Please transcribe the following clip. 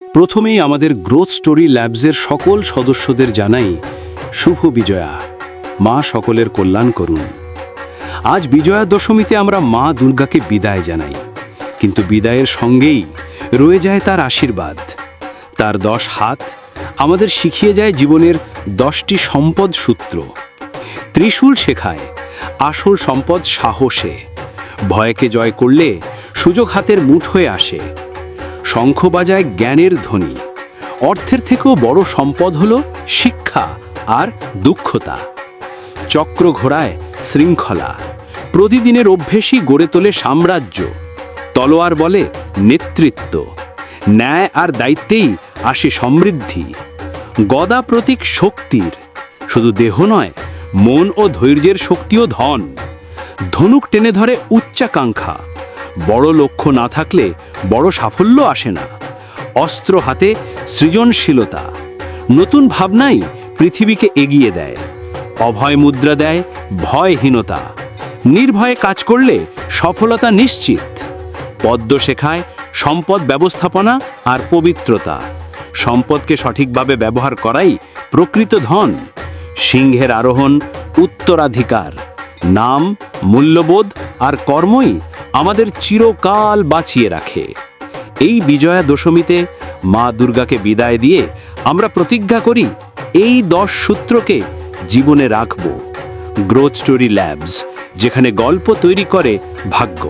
প্রথমেই আমাদের growth story ল্যাবসের সকল সদস্যদের জানাই শুভ বিজয়া। মা সকলের কল্যাণ করুন। আজ বিজয়া দশমীতে আমরা মা দুর্গাকে বিদায় জানাই, কিন্তু বিদায়ের সঙ্গেই রয়ে যায় তার আশীর্বাদ। তার 10 হাত আমাদের শিখিয়ে যায় জীবনের 10টি সম্পদ সূত্র। ত্রিশূল শেখায় আসল সম্পদ সাহসে, ভয়কে জয় করলে সুযোগ হাতের মুঠোয় আসে। শঙ্খ বাজায় জ্ঞানের ধ্বনি। অর্থের থেকেও বড় সম্পদ হলো শিক্ষা আর দক্ষতা। চক্র ঘোরায় শৃঙ্খলা। প্রতিদিনের অভ্যেসই গড়ে তোলে সাম্রাজ্য। তলোয়ার বলে নেতৃত্ব। ন্যায় আর দায়িত্বেই আসে সমৃদ্ধি। গদা প্রতীক শক্তির। শুধু দেহ নয়, মন ও ধৈর্যের শক্তিও ধন। ধনুক টেনে ধরে উচ্চাকাঙ্ক্ষা। বড় লক্ষ্য না থাকলে বড় সাফল্য আসে না। অস্ত্র হাতে সৃজনশীলতা। নতুন ভাবনাই পৃথিবীকে এগিয়ে দেয়। অভয় মুদ্রা দেয় ভয়হীনতা। নির্ভয়ে কাজ করলে সফলতা নিশ্চিত। পদ্ম শেখায় সম্পদ ব্যবস্থাপনা আর পবিত্রতা। সম্পদকে সঠিকভাবে ব্যবহার করাই প্রকৃত ধন। সিংহের আরোহণ উত্তরাধিকার। নাম, মূল্যবোধ আর কর্মই আমাদের চিরকাল বাঁচিয়ে রাখে। এই বিজয়া দশমীতে মা দুর্গাকে বিদায় দিয়ে আমরা প্রতিজ্ঞা করি এই 10 সূত্রকে জীবনে রাখব। গ্রোথ স্টোরি ল্যাবস, যেখানে গল্প তৈরি করে ভাগ্য।